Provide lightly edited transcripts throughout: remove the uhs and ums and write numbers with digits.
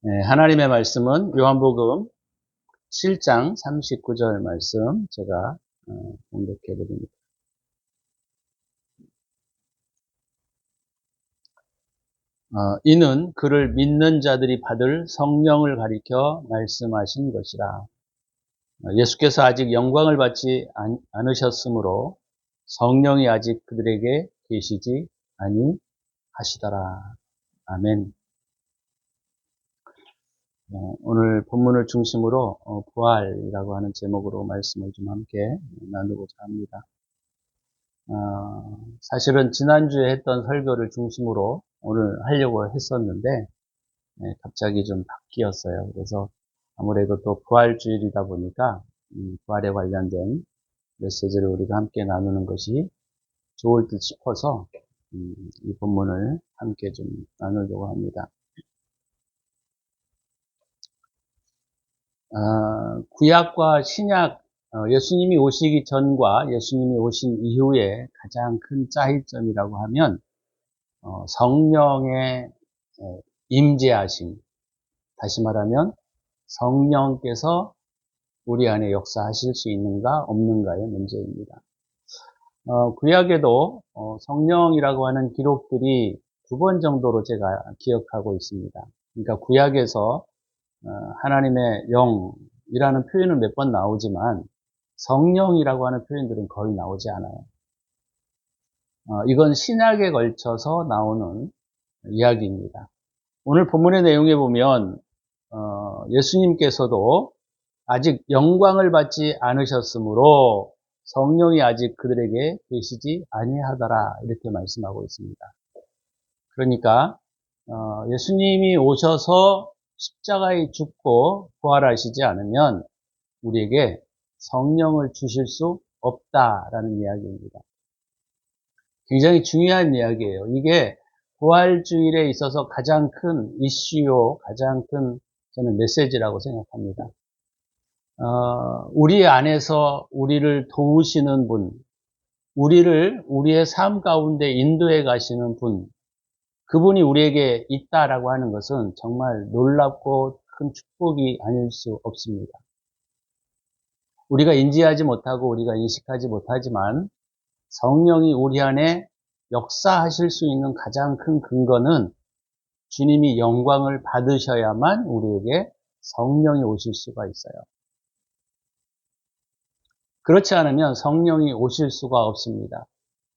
네, 하나님의 말씀은 요한복음 7장 39절 말씀 제가 공독해 드립니다. 이는 그를 믿는 자들이 받을 성령을 가리켜 말씀하신 것이라. 예수께서 아직 영광을 받지 않으셨으므로 성령이 아직 그들에게 계시지 아니하시더라. 아멘. 오늘 본문을 중심으로 부활이라고 하는 제목으로 말씀을 좀 함께 나누고자 합니다. 사실은 지난주에 했던 설교를 중심으로 오늘 하려고 했었는데 갑자기 좀 바뀌었어요. 그래서 아무래도 또 부활주일이다 보니까 부활에 관련된 메시지를 우리가 함께 나누는 것이 좋을 듯 싶어서 이 본문을 함께 좀 나누려고 합니다. 구약과 신약, 예수님이 오시기 전과 예수님이 오신 이후에 가장 큰 차이점이라고 하면 성령의 임재하심, 다시 말하면 성령께서 우리 안에 역사하실 수 있는가 없는가의 문제입니다. 구약에도 성령이라고 하는 기록들이 2번 정도로 제가 기억하고 있습니다. 그러니까 구약에서 하나님의 영이라는 표현은 몇 번 나오지만 성령이라고 하는 표현들은 거의 나오지 않아요. 이건 신약에 걸쳐서 나오는 이야기입니다. 오늘 본문의 내용에 보면 예수님께서도 아직 영광을 받지 않으셨으므로 성령이 아직 그들에게 계시지 아니하더라 이렇게 말씀하고 있습니다. 그러니까 예수님이 오셔서 십자가에 죽고 부활하시지 않으면 우리에게 성령을 주실 수 없다라는 이야기입니다. 굉장히 중요한 이야기예요. 이게 부활주일에 있어서 가장 큰 이슈요, 가장 큰 저는 메시지라고 생각합니다. 우리 안에서 우리를 도우시는 분, 우리의 삶 가운데 인도해 가시는 분, 그분이 우리에게 있다라고 하는 것은 정말 놀랍고 큰 축복이 아닐 수 없습니다. 우리가 인지하지 못하고 우리가 인식하지 못하지만 성령이 우리 안에 역사하실 수 있는 가장 큰 근거는 주님이 영광을 받으셔야만 우리에게 성령이 오실 수가 있어요. 그렇지 않으면 성령이 오실 수가 없습니다.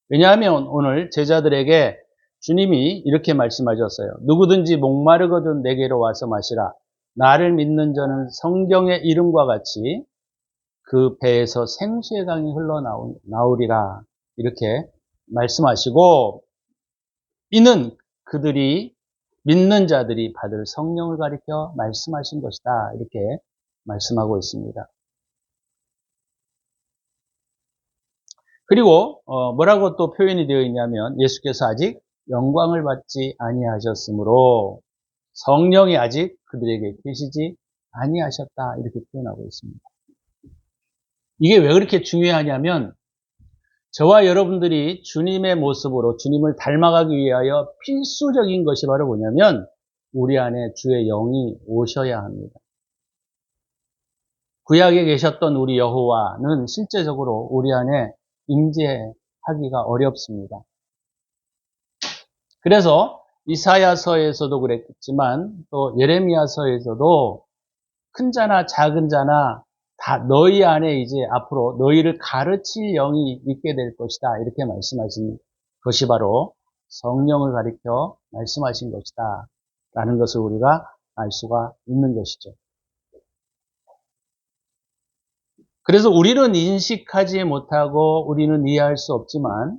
왜냐하면 오늘 제자들에게 주님이 이렇게 말씀하셨어요. 누구든지 목마르거든 내게로 와서 마시라. 나를 믿는 자는 성경의 이름과 같이 그 배에서 생수의 강이 흘러나오리라. 이렇게 말씀하시고, 이는 그들이 믿는 자들이 받을 성령을 가리켜 말씀하신 것이다. 이렇게 말씀하고 있습니다. 그리고 뭐라고 또 표현이 되어 있냐면 예수께서 아직 영광을 받지 아니하셨으므로 성령이 아직 그들에게 계시지 아니하셨다. 이렇게 표현하고 있습니다. 이게 왜 그렇게 중요하냐면 저와 여러분들이 주님의 모습으로 주님을 닮아가기 위하여 필수적인 것이 바로 뭐냐면 우리 안에 주의 영이 오셔야 합니다. 구약에 계셨던 우리 여호와는 실제적으로 우리 안에 임재하기가 어렵습니다. 그래서 이사야서에서도 그랬지만 또 예레미야서에서도 큰 자나 작은 자나 다 너희 안에 이제 앞으로 너희를 가르칠 영이 있게 될 것이다. 이렇게 말씀하신 것이 바로 성령을 가리켜 말씀하신 것이다. 라는 것을 우리가 알 수가 있는 것이죠. 그래서 우리는 인식하지 못하고 우리는 이해할 수 없지만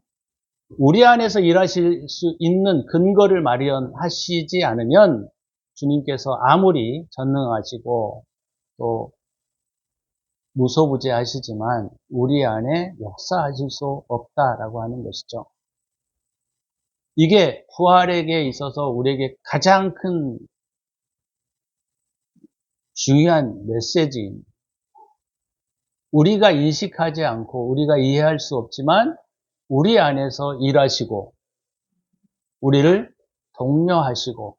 우리 안에서 일하실 수 있는 근거를 마련하시지 않으면 주님께서 아무리 전능하시고 또 무소부재하시지만 우리 안에 역사하실 수 없다라고 하는 것이죠. 이게 부활에게 있어서 우리에게 가장 큰 중요한 메시지입니다. 우리가 인식하지 않고 우리가 이해할 수 없지만 우리 안에서 일하시고 우리를 독려하시고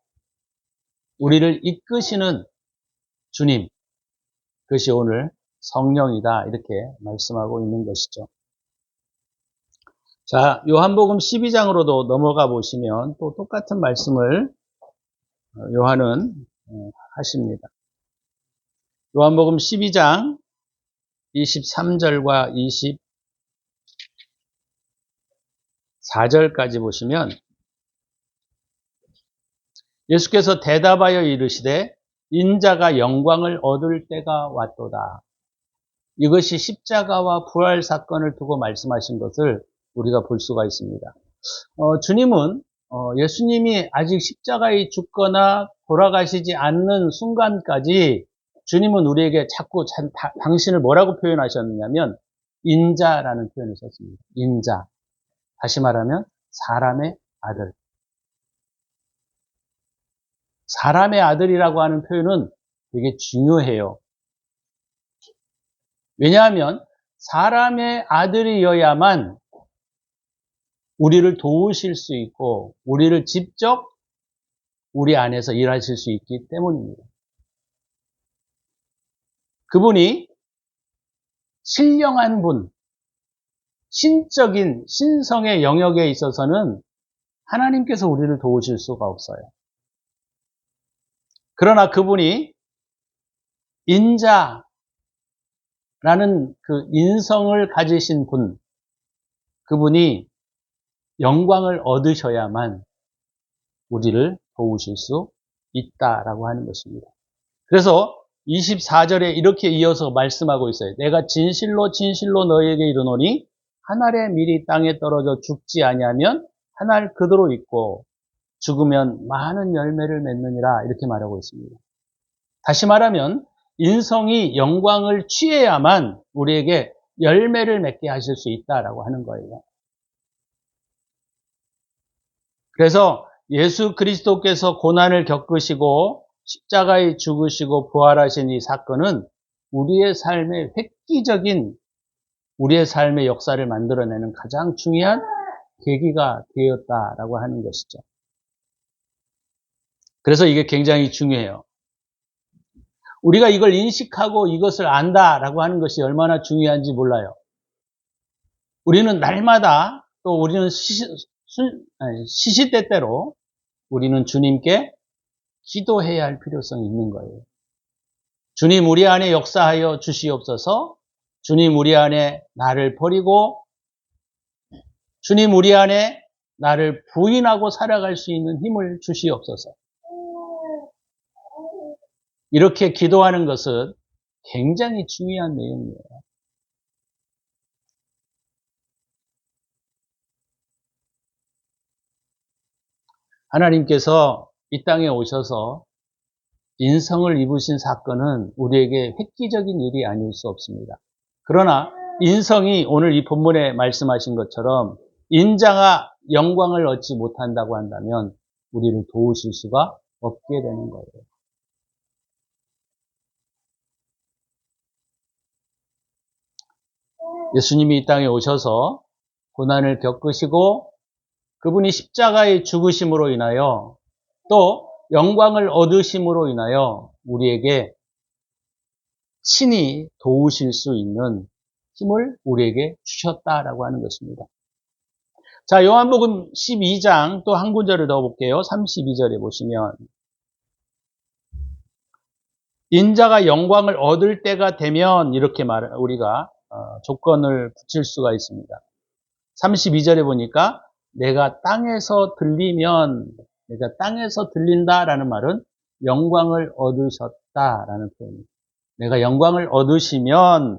우리를 이끄시는 주님, 그것이 오늘 성령이다 이렇게 말씀하고 있는 것이죠. 자, 요한복음 12장으로도 넘어가 보시면 또 똑같은 말씀을 요한은 하십니다. 요한복음 12장 23절과 24절까지 보시면 예수께서 대답하여 이르시되 인자가 영광을 얻을 때가 왔도다. 이것이 십자가와 부활 사건을 두고 말씀하신 것을 우리가 볼 수가 있습니다. 주님은 예수님이 아직 십자가에 죽거나 돌아가시지 않는 순간까지 주님은 우리에게 자꾸 당신을 뭐라고 표현하셨느냐면 인자라는 표현을 썼습니다. 인자. 다시 말하면 사람의 아들. 사람의 아들이라고 하는 표현은 되게 중요해요. 왜냐하면 사람의 아들이어야만 우리를 도우실 수 있고 우리를 직접 우리 안에서 일하실 수 있기 때문입니다. 그분이 신령한 분, 신적인 신성의 영역에 있어서는 하나님께서 우리를 도우실 수가 없어요. 그러나 그분이 인자라는 그 인성을 가지신 분, 그분이 영광을 얻으셔야만 우리를 도우실 수 있다라고 하는 것입니다. 그래서 24절에 이렇게 이어서 말씀하고 있어요. 내가 진실로 진실로 너희에게 이르노니 한 알의 밀이 땅에 떨어져 죽지 아니하면 한 알 그대로 있고 죽으면 많은 열매를 맺느니라 이렇게 말하고 있습니다. 다시 말하면 인성이 영광을 취해야만 우리에게 열매를 맺게 하실 수 있다라고 하는 거예요. 그래서 예수 그리스도께서 고난을 겪으시고 십자가에 죽으시고 부활하신 이 사건은 우리의 삶의 획기적인 우리의 삶의 역사를 만들어내는 가장 중요한 계기가 되었다라고 하는 것이죠. 그래서 이게 굉장히 중요해요. 우리가 이걸 인식하고 이것을 안다라고 하는 것이 얼마나 중요한지 몰라요. 우리는 날마다 또 우리는 시시때때로 우리는 주님께 기도해야 할 필요성이 있는 거예요. 주님 우리 안에 역사하여 주시옵소서. 주님 우리 안에 나를 버리고 주님 우리 안에 나를 부인하고 살아갈 수 있는 힘을 주시옵소서. 이렇게 기도하는 것은 굉장히 중요한 내용이에요. 하나님께서 이 땅에 오셔서 인성을 입으신 사건은 우리에게 획기적인 일이 아닐 수 없습니다. 그러나 인성이 오늘 이 본문에 말씀하신 것처럼 인자가 영광을 얻지 못한다고 한다면 우리를 도우실 수가 없게 되는 거예요. 예수님이 이 땅에 오셔서 고난을 겪으시고 그분이 십자가에 죽으심으로 인하여 또 영광을 얻으심으로 인하여 우리에게 친히 도우실 수 있는 힘을 우리에게 주셨다라고 하는 것입니다. 자, 요한복음 12장 또 한 구절을 더 볼게요. 32절에 보시면 인자가 영광을 얻을 때가 되면 이렇게 우리가 조건을 붙일 수가 있습니다. 32절에 보니까 내가 땅에서 들린다라는 말은 영광을 얻으셨다라는 표현입니다. 내가 영광을 얻으시면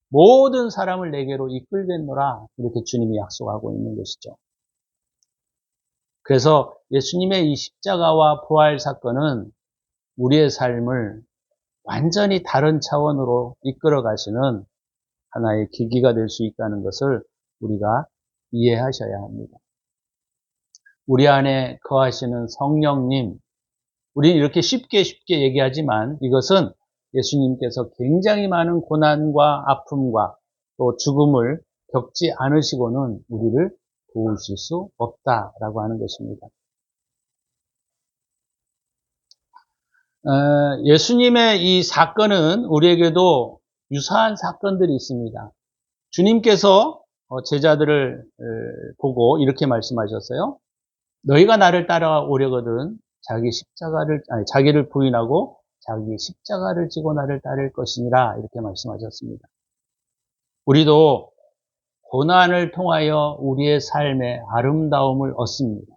모든 사람을 내게로 이끌겠노라 이렇게 주님이 약속하고 있는 것이죠. 그래서 예수님의 이 십자가와 부활 사건은 우리의 삶을 완전히 다른 차원으로 이끌어 가시는 하나의 계기가 될 수 있다는 것을 우리가 이해하셔야 합니다. 우리 안에 거하시는 성령님, 우리는 이렇게 쉽게 얘기하지만 이것은 예수님께서 굉장히 많은 고난과 아픔과 또 죽음을 겪지 않으시고는 우리를 도우실 수 없다라고 하는 것입니다. 예수님의 이 사건은 우리에게도 유사한 사건들이 있습니다. 주님께서 제자들을 보고 이렇게 말씀하셨어요. 너희가 나를 따라오려거든 자기를 부인하고 자기 십자가를 지고 나를 따를 것이니라 이렇게 말씀하셨습니다. 우리도 고난을 통하여 우리의 삶의 아름다움을 얻습니다.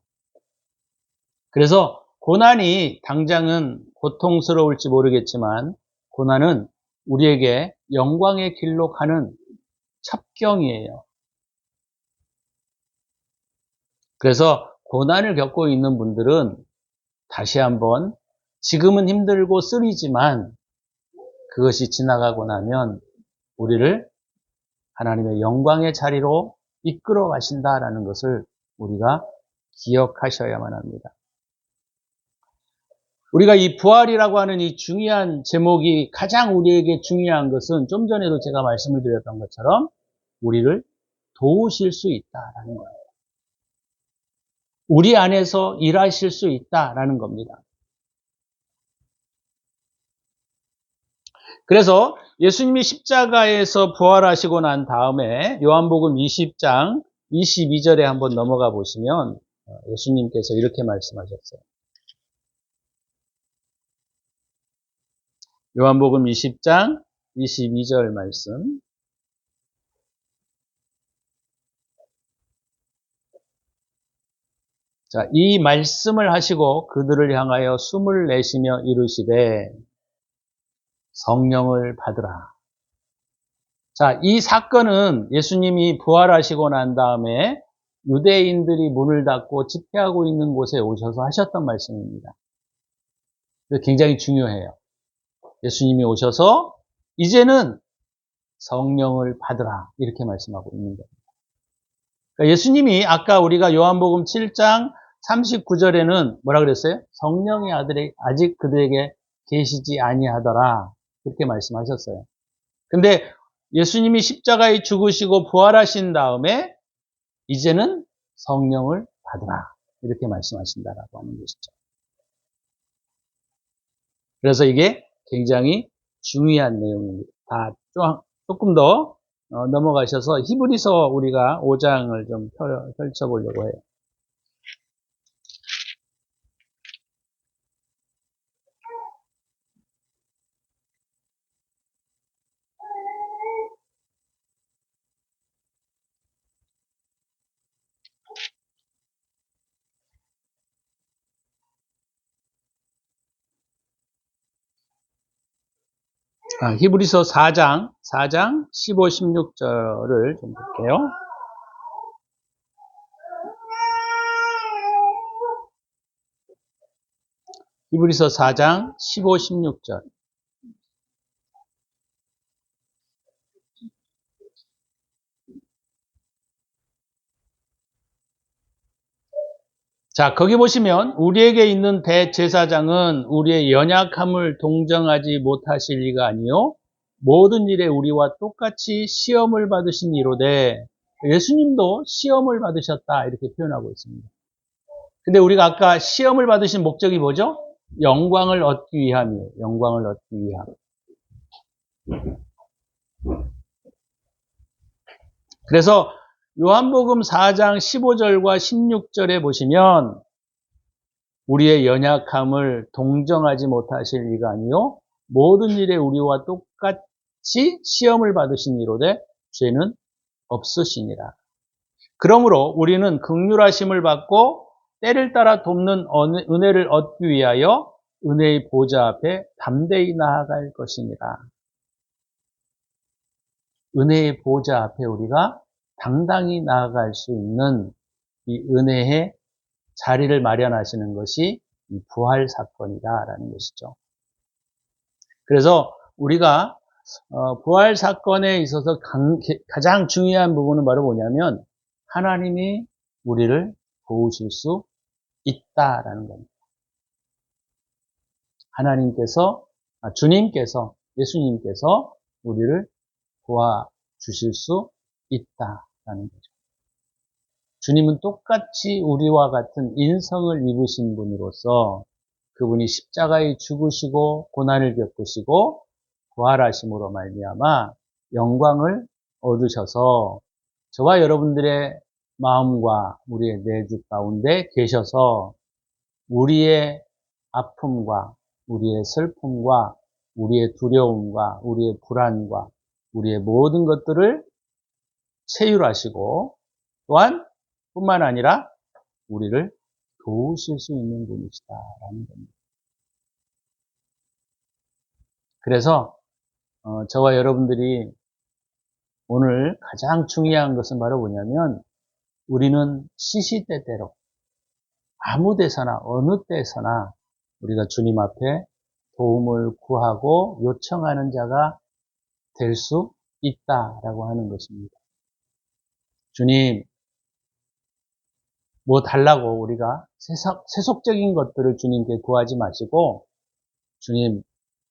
그래서 고난이 당장은 고통스러울지 모르겠지만 고난은 우리에게 영광의 길로 가는 첩경이에요. 그래서 고난을 겪고 있는 분들은 다시 한번 지금은 힘들고 쓰리지만 그것이 지나가고 나면 우리를 하나님의 영광의 자리로 이끌어 가신다라는 것을 우리가 기억하셔야만 합니다. 우리가 이 부활이라고 하는 이 중요한 제목이 가장 우리에게 중요한 것은 좀 전에도 제가 말씀을 드렸던 것처럼 우리를 도우실 수 있다라는 거예요. 우리 안에서 일하실 수 있다라는 겁니다. 그래서 예수님이 십자가에서 부활하시고 난 다음에 요한복음 20장 22절에 한번 넘어가 보시면 예수님께서 이렇게 말씀하셨어요. 요한복음 20장 22절 말씀. 자, 이 말씀을 하시고 그들을 향하여 숨을 내쉬며 이르시되 성령을 받으라. 자, 이 사건은 예수님이 부활하시고 난 다음에 유대인들이 문을 닫고 집회하고 있는 곳에 오셔서 하셨던 말씀입니다. 굉장히 중요해요. 예수님이 오셔서 이제는 성령을 받으라 이렇게 말씀하고 있는 겁니다. 그러니까 예수님이 아까 우리가 요한복음 7장 39절에는 뭐라 그랬어요? 성령의 아들이 아직 그들에게 계시지 아니하더라 그렇게 말씀하셨어요. 근데 예수님이 십자가에 죽으시고 부활하신 다음에 이제는 성령을 받으라 이렇게 말씀하신다라고 하는 것이죠. 그래서 이게 굉장히 중요한 내용입니다. 조금 더 넘어가셔서 히브리서 우리가 5장을 좀 펼쳐보려고 해요. 히브리서 4장 15, 16절을 좀 볼게요. 히브리서 4장 15, 16절. 자, 거기 보시면 우리에게 있는 대제사장은 우리의 연약함을 동정하지 못하실 리가 아니요 모든 일에 우리와 똑같이 시험을 받으신 이로되 예수님도 시험을 받으셨다 이렇게 표현하고 있습니다. 근데 우리가 아까 시험을 받으신 목적이 뭐죠? 영광을 얻기 위함이에요. 영광을 얻기 위함. 그래서 요한복음 4장 15절과 16절에 보시면 우리의 연약함을 동정하지 못하실 리가 아니요 모든 일에 우리와 똑같이 시험을 받으신 이로되 죄는 없으시니라. 그러므로 우리는 긍휼하심을 받고 때를 따라 돕는 은혜를 얻기 위하여 은혜의 보좌 앞에 담대히 나아갈 것이니라. 은혜의 보좌 앞에 우리가 당당히 나아갈 수 있는 이 은혜의 자리를 마련하시는 것이 이 부활 사건이다라는 것이죠. 그래서 우리가 부활 사건에 있어서 가장 중요한 부분은 바로 뭐냐면 하나님이 우리를 도우실 수 있다라는 겁니다. 주님께서, 예수님께서 우리를 도와주실 수 있다라는 거죠. 주님은 똑같이 우리와 같은 인성을 입으신 분으로서 그분이 십자가에 죽으시고 고난을 겪으시고 부활하심으로 말미암아 영광을 얻으셔서 저와 여러분들의 마음과 우리의 내주 가운데 계셔서 우리의 아픔과 우리의 슬픔과 우리의 두려움과 우리의 불안과 우리의 모든 것들을 체휼하시고 또한 뿐만 아니라 우리를 도우실 수 있는 분이시다라는 겁니다. 그래서 저와 여러분들이 오늘 가장 중요한 것은 바로 뭐냐면 우리는 시시때때로 아무 데서나 어느 때서나 우리가 주님 앞에 도움을 구하고 요청하는 자가 될 수 있다라고 하는 것입니다. 주님, 뭐 달라고 우리가 세속적인 것들을 주님께 구하지 마시고 주님,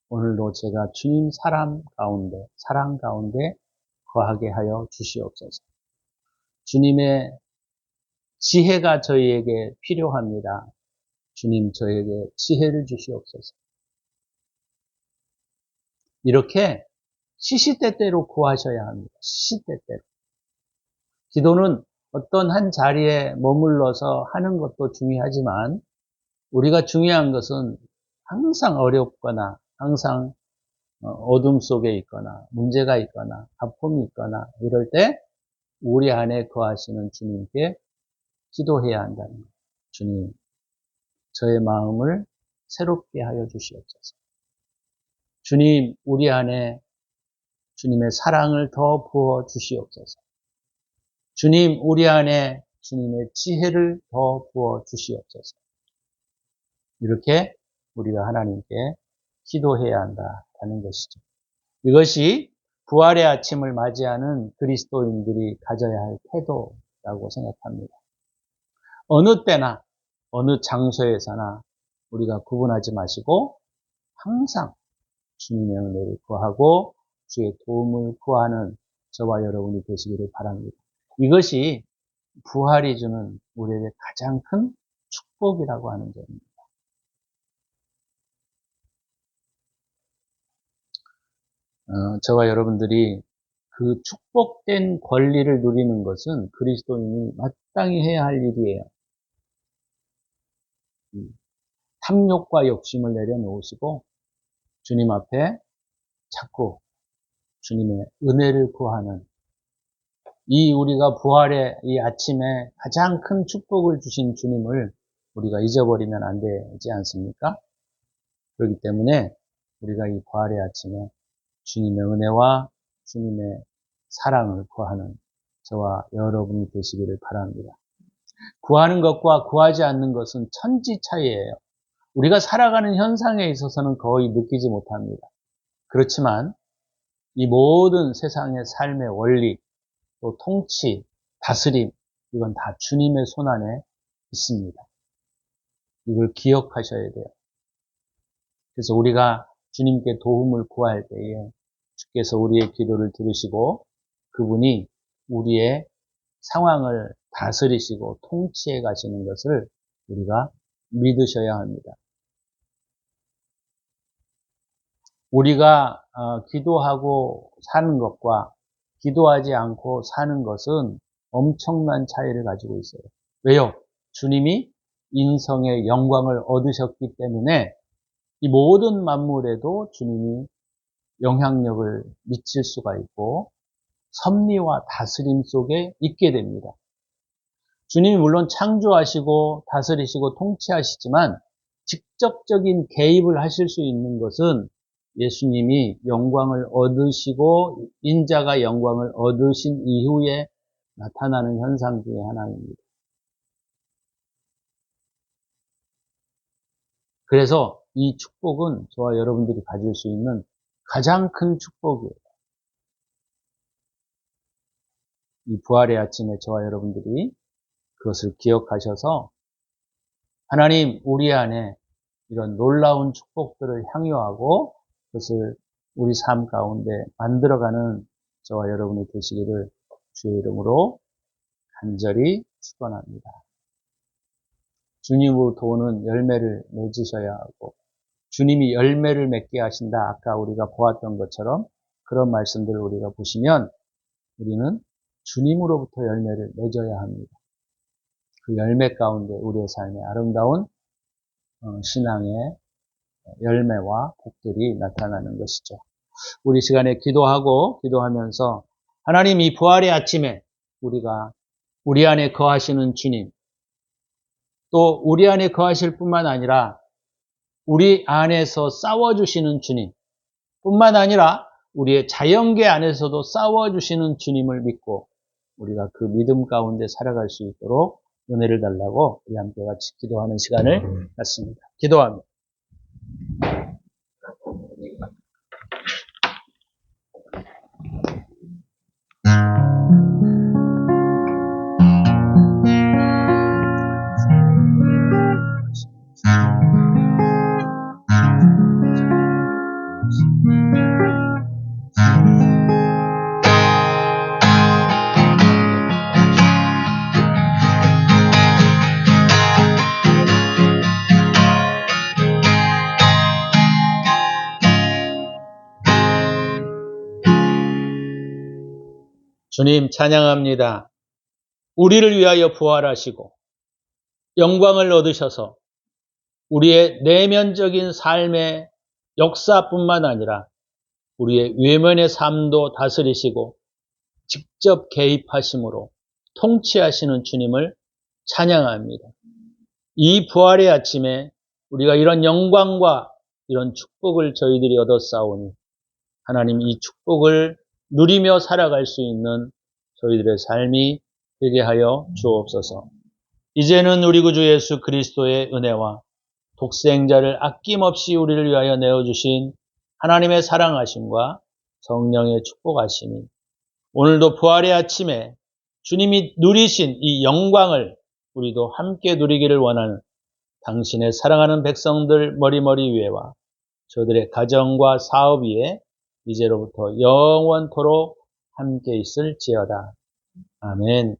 오늘도 제가 주님 사랑 가운데 거하게 하여 주시옵소서. 주님의 지혜가 저희에게 필요합니다. 주님, 저에게 지혜를 주시옵소서. 이렇게 시시때때로 구하셔야 합니다. 시시때때로. 기도는 어떤 한 자리에 머물러서 하는 것도 중요하지만 우리가 중요한 것은 항상 어렵거나 항상 어둠 속에 있거나 문제가 있거나 아픔이 있거나 이럴 때 우리 안에 거하시는 주님께 기도해야 한다는 거예요. 주님, 저의 마음을 새롭게 하여 주시옵소서. 주님, 우리 안에 주님의 사랑을 더 부어 주시옵소서. 주님, 우리 안에 주님의 지혜를 더 부어 주시옵소서. 이렇게 우리가 하나님께 기도해야 한다는 것이죠. 이것이 부활의 아침을 맞이하는 그리스도인들이 가져야 할 태도라고 생각합니다. 어느 때나 어느 장소에서나 우리가 구분하지 마시고 항상 주님의 은혜를 구하고 주의 도움을 구하는 저와 여러분이 되시기를 바랍니다. 이것이 부활이 주는 우리에게 가장 큰 축복이라고 하는 점입니다. 저와 여러분들이 그 축복된 권리를 누리는 것은 그리스도인이 마땅히 해야 할 일이에요. 탐욕과 욕심을 내려놓으시고 주님 앞에 자꾸 주님의 은혜를 구하는 이 우리가 부활의 이 아침에 가장 큰 축복을 주신 주님을 우리가 잊어버리면 안 되지 않습니까? 그렇기 때문에 우리가 이 부활의 아침에 주님의 은혜와 주님의 사랑을 구하는 저와 여러분이 되시기를 바랍니다. 구하는 것과 구하지 않는 것은 천지 차이예요. 우리가 살아가는 현상에 있어서는 거의 느끼지 못합니다. 그렇지만 이 모든 세상의 삶의 원리, 또 통치, 다스림, 이건 다 주님의 손 안에 있습니다. 이걸 기억하셔야 돼요. 그래서 우리가 주님께 도움을 구할 때에 주께서 우리의 기도를 들으시고 그분이 우리의 상황을 다스리시고 통치해 가시는 것을 우리가 믿으셔야 합니다. 우리가 기도하고 사는 것과 기도하지 않고 사는 것은 엄청난 차이를 가지고 있어요. 왜요? 주님이 인성의 영광을 얻으셨기 때문에 이 모든 만물에도 주님이 영향력을 미칠 수가 있고 섭리와 다스림 속에 있게 됩니다. 주님이 물론 창조하시고 다스리시고 통치하시지만 직접적인 개입을 하실 수 있는 것은 예수님이 영광을 얻으시고 인자가 영광을 얻으신 이후에 나타나는 현상 중에 하나입니다. 그래서 이 축복은 저와 여러분들이 가질 수 있는 가장 큰 축복이에요. 이 부활의 아침에 저와 여러분들이 그것을 기억하셔서 하나님 우리 안에 이런 놀라운 축복들을 향유하고 그것을 우리 삶 가운데 만들어가는 저와 여러분이 되시기를 주의 이름으로 간절히 축원합니다. 주님으로부터 오는 열매를 맺으셔야 하고 주님이 열매를 맺게 하신다. 아까 우리가 보았던 것처럼 그런 말씀들을 우리가 보시면 우리는 주님으로부터 열매를 맺어야 합니다. 그 열매 가운데 우리의 삶에 아름다운 신앙의 열매와 복들이 나타나는 것이죠. 우리 시간에 기도하면서 하나님 이 부활의 아침에 우리가 우리 안에 거하시는 주님, 또 우리 안에 거하실 뿐만 아니라 우리 안에서 싸워주시는 주님 뿐만 아니라 우리의 자연계 안에서도 싸워주시는 주님을 믿고 우리가 그 믿음 가운데 살아갈 수 있도록 은혜를 달라고 우리 함께 같이 기도하는 시간을 갖습니다. 기도합니다. 주님 찬양합니다. 우리를 위하여 부활하시고 영광을 얻으셔서 우리의 내면적인 삶의 역사뿐만 아니라 우리의 외면의 삶도 다스리시고 직접 개입하심으로 통치하시는 주님을 찬양합니다. 이 부활의 아침에 우리가 이런 영광과 이런 축복을 저희들이 얻었사오니 하나님 이 축복을 누리며 살아갈 수 있는 저희들의 삶이 되게 하여 주옵소서. 이제는 우리 구주 예수 그리스도의 은혜와 독생자를 아낌없이 우리를 위하여 내어주신 하나님의 사랑하심과 성령의 축복하심이 오늘도 부활의 아침에 주님이 누리신 이 영광을 우리도 함께 누리기를 원하는 당신의 사랑하는 백성들 머리머리 위에와 저들의 가정과 사업 위에 이제로부터 영원토록 함께 있을지어다. 아멘.